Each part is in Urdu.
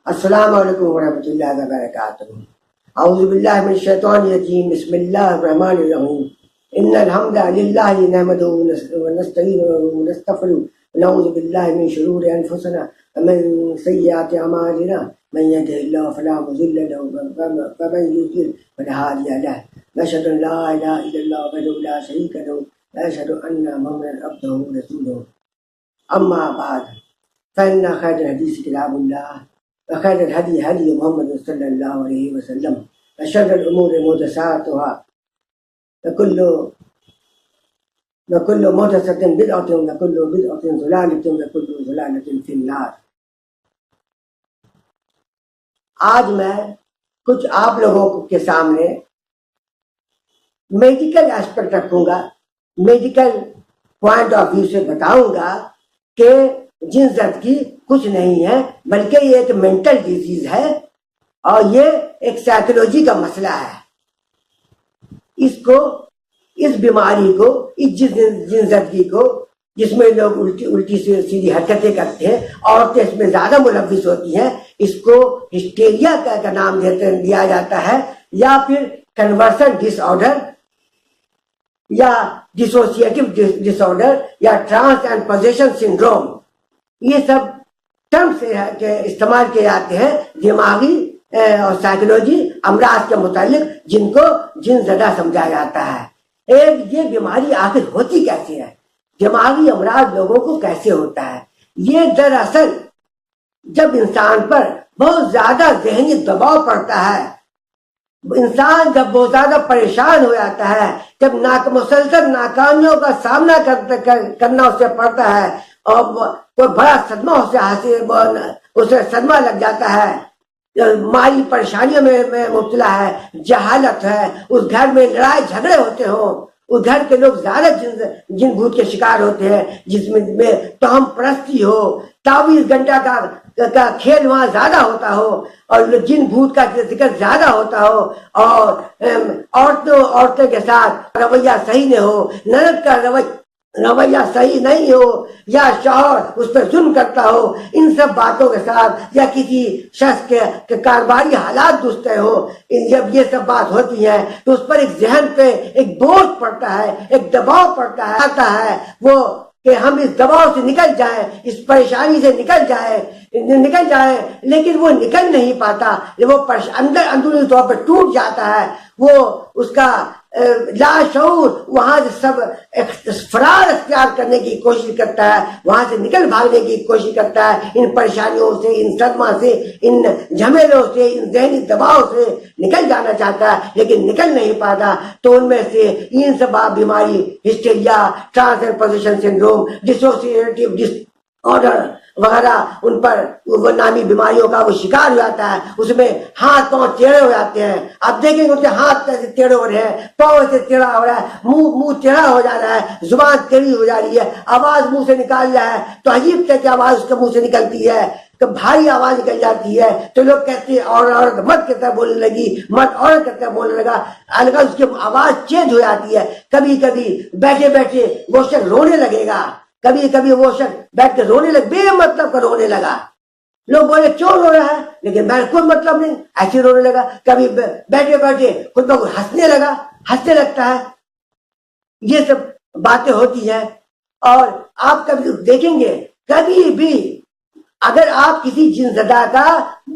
السلام علیکم ورحمۃ اللہ وبرکاتہ۔ اعوذ باللہ من الشیطان الرجیم، بسم اللہ الرحمن الرحیم۔ ان الحمد للہ نحمده ونستعینه ونستغفره ونعوذ باللہ من شرور انفسنا ومن سیئات اعمالنا، من يهده الله فلا مضل له ومن يضلل فلا هادي له، نشهد ان لا اله الا الله وحده لا شريك له ونشهد ان محمدا عبده ورسوله، اما بعد فان خير الحديث كتاب الله وخير الهدي هدي محمد صلى الله عليه وسلم، وشر الأمور محدثاتها، وكل محدثة بدعة، وكل بدعة ضلالة، وكل ضلالة في النار۔ آج میں کچھ آپ لوگوں کے سامنے میڈیکل ایسپیکٹ رکھوں گا، میڈیکل پوائنٹ آف ویو سے بتاؤں گا کہ جن زدگی کچھ نہیں ہے بلکہ یہ ایک مینٹل ڈیزیز ہے اور یہ ایک سائیکولوجی کا مسئلہ ہے۔ اس بیماری کو، اس جن زدگی کو، جس میں لوگ الٹی سیدھی حرکتیں کرتے ہیں، عورتیں اس میں زیادہ ملوث ہوتی ہیں، اس کو ہسٹیریا کا نام دیا جاتا ہے، یا پھر کنورژن ڈس آرڈر، یا ڈسوسیٹیو ڈس آرڈر، یا ٹرانس اینڈ پوزیشن سنڈروم۔ یہ سب ٹرمز استعمال کیے جاتے ہیں دماغی اور سائیکولوجی امراض کے متعلق، جن کو جن زدہ سمجھا جاتا ہے۔ یہ بیماری آخر ہوتی کیسے ہے؟ دماغی امراض لوگوں کو کیسے ہوتا ہے؟ یہ دراصل جب انسان پر بہت زیادہ ذہنی دباؤ پڑتا ہے، انسان جب بہت زیادہ پریشان ہو جاتا ہے، جب مسلسل ناکامیوں کا سامنا کرنا اسے پڑتا ہے، اور کوئی بڑا صدمہ اسے صدمہ لگ جاتا ہے، مالی پریشانیوں میں مبتلا ہے، جہالت ہے، اس گھر میں لڑائی جھگڑے ہوتے ہوں، اس گھر کے لوگ زیادہ جن بھوت کے شکار ہوتے ہیں، جس میں توہم پرستی ہو، تعویذ گھنٹہ کا کھیل وہاں زیادہ ہوتا ہو، اور جن بھوت کا ذکر زیادہ ہوتا ہو، اور عورتوں کے ساتھ رویہ صحیح نہ ہو، نند کا رویہ صحیح نہیں ہو، یا شوہر اس پر ظلم کرتا ہو، ان سب باتوں کے ساتھ، یا کسی شخص کے کاروباری حالات درست ہو، جب یہ سب بات ہوتی ہے تو اس پر ایک ذہن پہ ایک بوجھ پڑتا ہے، ایک دباؤ پڑتا ہے، آتا ہے وہ کہ ہم اس دباؤ سے نکل جائیں، اس پریشانی سے نکل جائیں، لیکن وہ نکل نہیں پاتا، وہ اندرونی طور پر ٹوٹ جاتا ہے، وہ اس کا لاشعور وہاں سے سب فرار اختیار کرنے کی کوشش کرتا ہے، وہاں سے نکل بھاگنے کی کوشش کرتا ہے، ان پریشانیوں سے، ان صدمہ سے، ان جھمیلوں سے، ان ذہنی دباؤ سے نکل جانا چاہتا ہے، لیکن نکل نہیں پاتا۔ تو ان میں سے ان سب بیماری، hysteria, trance and position syndrome, dissociative disorder وغیرہ، ان پر وہ نامی بیماریوں کا وہ شکار ہو جاتا ہے۔ اس میں ہاتھ پاؤں ٹیڑھے ہو جاتے ہیں، آپ دیکھیں گے ان کے ہاتھ کیسے ٹیڑھے ہو رہے ہیں، پاؤں ایسے ٹیڑھا ہو رہا ہے، منہ ٹیڑھا ہو جا رہا ہے، زبان ٹیڑھی ہو جا رہی ہے، آواز منہ سے نکال رہا ہے تو عجیب طرح کی آواز اس کے منہ سے نکلتی ہے، تو بھاری آواز نکل جاتی ہے، تو لوگ کہتے ہیں عورت مرد کی طرح بولنے لگی، مرد عورت کی طرح بولنے لگا، الگ اس کی آواز چینج ہو جاتی ہے۔ کبھی کبھی بیٹھے بیٹھے وہ شخص رونے لگے گا، کبھی وہ شخص بیٹھ کے رونے لگ، بے مطلب کا رونے لگا، لوگ بولے کیوں رو رہا ہے، لیکن میں کوئی مطلب نہیں، ایسے رونے لگا۔ کبھی بیٹھے بیٹھے خود بخود ہنسنے لگتا ہے۔ یہ سب باتیں ہوتی ہیں، اور آپ کبھی دیکھیں گے، کبھی بھی اگر آپ کسی جن زدہ کا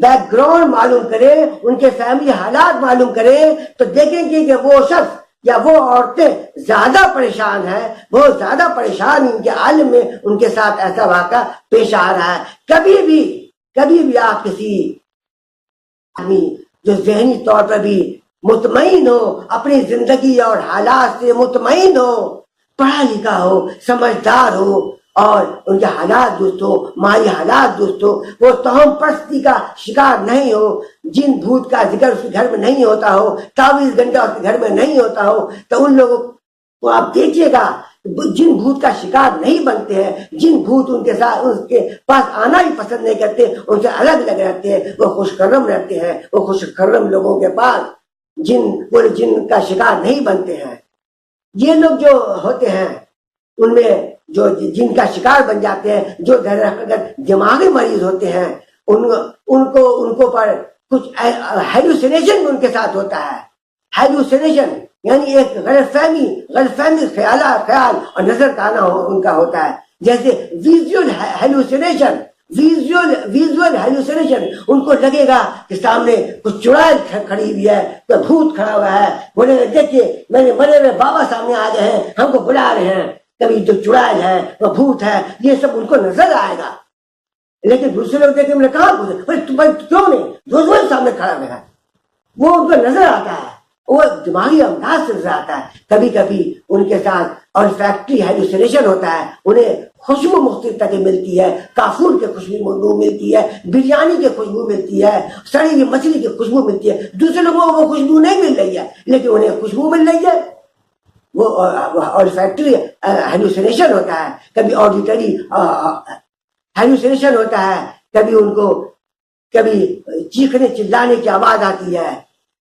بیک گراؤنڈ معلوم کریں، ان کے فیملی حالات معلوم کریں، تو دیکھیں گے کہ وہ شخص یا وہ عورتیں زیادہ پریشان ہیں، بہت زیادہ پریشان ان کے عالم میں ان کے ساتھ ایسا واقعہ پیش آ رہا ہے۔ کبھی بھی آپ کسی آدمی جو ذہنی طور پر بھی مطمئن ہو، اپنی زندگی اور حالات سے مطمئن ہو، پڑھا لکھا ہو، سمجھدار ہو، اور ان کے حالات درست ہو، مالی حالات درست ہو، وہ توہم پرستی کا شکار نہیں ہو، جن بھوت کا ذکر اس کے گھر میں نہیں ہوتا ہو، تعویذ گھنٹہ اس کے گھر میں نہیں ہوتا ہو، تو ان لوگوں کو آپ دیکھیے گا جن بھوت کا شکار نہیں بنتے ہیں، جن بھوت ان کے ساتھ اس کے پاس آنا ہی پسند نہیں کرتے، ان سے الگ رہتے ہیں، وہ خوش خرم رہتے ہیں، وہ خوش خرم لوگوں کے پاس جن کا شکار نہیں بنتے ہیں۔ یہ لوگ جو ہوتے ہیں ان میں جو جن کا شکار بن جاتے ہیں، جو دراصل دماغی مریض ہوتے ہیں، ان کو پر کچھ ہیلوسینیشن ان کے ساتھ ہوتا ہے. ہیلوسینیشن یعنی ایک غلط فہمی خیال اور نظر کا آنا ان کا ہوتا ہے. جیسے ویژول ہیلوسینیشن ان کو لگے گا کہ سامنے کچھ چڑیل کھڑی ہوئی ہے, کوئی بھوت کھڑا ہوا ہے, بولے گا دیکھیے میرے مرے ہوئے بابا سامنے آ گئے ہیں, ہم کو بلا رہے ہیں. کبھی جو چڑیل ہے, وہ بھوت ہے, یہ سب ان کو نظر آئے گا. لیکن دوسرے لوگ دیکھیں میں نے کہا کیوں نہیں, جو سامنے کھڑا ہوا ہے وہ ان کو نظر آتا ہے, وہ دماغی انداز سے نظر آتا ہے. کبھی کبھی ان کے ساتھ اور فیکٹری ہیلوسینیشن ہوتا ہے, انہیں خوشبو مختلف طرح کی ملتی ہے, کافور کی خوشبو ملتی ہے, بریانی کی خوشبو ملتی ہے, سڑی ہوئی مچھلی کی خوشبو ملتی ہے. دوسرے لوگوں کو وہ خوشبو نہیں مل رہی ہے لیکن انہیں خوشبو مل رہی ہے. وہ اور فیکٹری ہیلوسینیشن ہوتا ہے. کبھی آڈیٹری ہیلوسینیشن ہوتا ہے, کبھی ان کو کبھی چیخنے چلانے کی آواز آتی ہے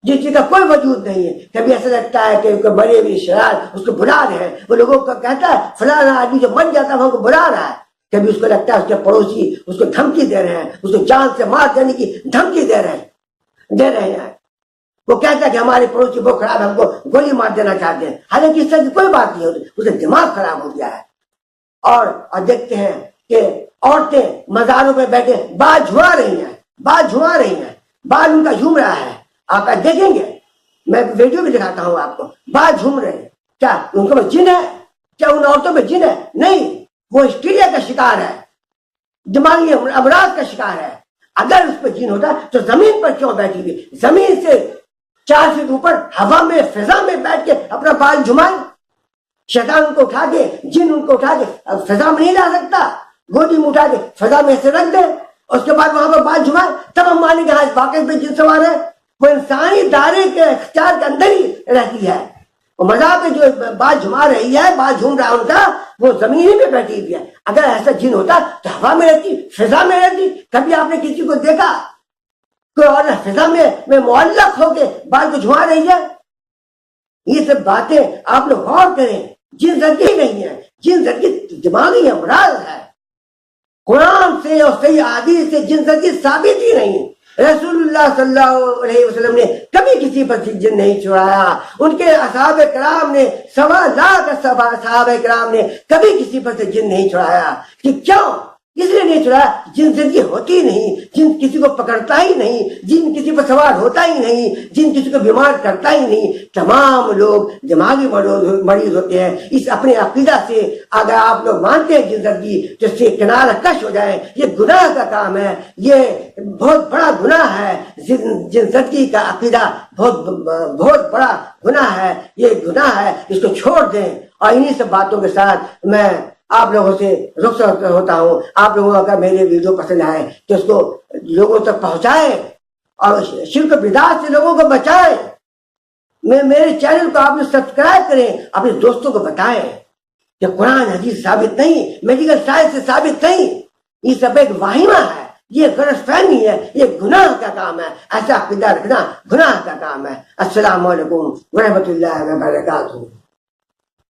جس چیز کا کوئی وجود نہیں ہے. کبھی ایسا لگتا ہے کہ بڑے ہوئے شرار اس کو بلا رہے ہیں, وہ لوگوں کو کہتا ہے فلانا آدمی جو مر جاتا ہے وہ کو بلا رہا ہے. کبھی اس کو لگتا ہے اس کے پڑوسی اس کو دھمکی دے رہے ہیں, اس کو جان سے مار دینے کی دھمکی دے رہے ہیں. وہ کہتا ہے کہ ہمارے پڑوسی بہت خراب ہے, ہم کو گولی مار دینا چاہتے ہیں. حالانکہ اس طرح کی کوئی بات نہیں ہوتی, اس کا دماغ خراب ہو گیا ہے. اور دیکھتے ہیں کہ عورتیں مزاروں پہ بیٹھے بال جھما رہی ہیں, بال ان کا جھوم رہا ہے. آپ دیکھیں گے, میں ویڈیو بھی دکھاتا ہوں آپ کو, بال جھوم رہے ہیں. کیا ان کو جن ہے؟ کیا ان عورتوں پہ جن ہے؟ نہیں, وہ ہسٹیریا کا شکار ہے, دماغی امراض کا شکار ہے. اگر اس پہ جن ہوتا تو زمین پر کیوں بیٹھی ہوئی, زمین سے 4 فٹ اوپر ہوا میں فضا میں بیٹھ کے اپنا بال جھمائے. شیطان ان کو اٹھا کے, جن ان کو اٹھا کے فضا میں نہیں لا سکتا, گوٹی میں اٹھا کے فضا میں سے رکھ دے, اس کے بعد وہاں پر بال جھمائے, تب ہم مانیں گے ہاں واقعی پہ جن سوار ہے. وہ انسانی دائرے کے اختیار کے اندر ہی رہتی ہے. وہ مذہب پہ جو بال جھما رہی ہے, بال جھوم رہا ہے ان کا, وہ زمین پہ بیٹھی ہوئی ہے. اگر ایسا جن ہوتا تو ہوا میں رہتی, فضا میں رہتی. کبھی آپ نے کسی کو دیکھا کوئی اور فضا میں معلق ہو کے بال کو جھما رہی ہے؟ یہ سب باتیں آپ لوگ غور کریں. جن زدگی نہیں ہے, جن زدگی دماغی امراض ہے. قرآن سے اور صحیح حدیث سے جن زدگی ثابت ہی نہیں. رسول اللہ صلی اللہ علیہ وسلم نے کبھی کسی پر جن نہیں چھڑایا. ان کے اصحاب کرام نے 1.25 لاکھ صحابہ کرام نے کبھی کسی پر سے جن نہیں چھڑایا. کہ کیوں؟ اس لیے نہیں چھڑایا, جن زندگی ہوتی نہیں, جن کسی کو پکڑتا ہی نہیں, جن کسی پر سوار ہوتا ہی نہیں, جن کسی کو بیمار کرتا ہی نہیں. تمام لوگ دماغی مریض ہوتے ہیں. اس اپنے عقیدہ سے اگر آپ لوگ مانتے ہیں جن زندگی تو اس سے کنارہ کش ہو جائیں. یہ گناہ کا کام ہے, یہ بہت بڑا گناہ ہے. جن زندگی کا عقیدہ بہت بڑا گناہ ہے, یہ گناہ ہے, اس کو چھوڑ دیں. اور انہی سب باتوں کے ساتھ میں آپ لوگوں سے رخصت ہوتا ہوں. آپ لوگوں اگر میرے ویڈیو پسند آئے تو اس کو لوگوں تک پہنچائیں اور شرک بدعت سے لوگوں کو بچائیں. میرے چینل کو آپ سبسکرائب کریں, اپنے دوستوں کو بتائیں کہ قرآن حدیث ثابت نہیں, میڈیکل سائنس سے ثابت نہیں. یہ سب ایک واہمہ ہے, یہ غلط فہمی ہے, یہ گناہ کا کام ہے. ایسا عقیدہ رکھنا گناہ کا کام ہے. السلام علیکم ورحمۃ اللہ وبرکاتہ.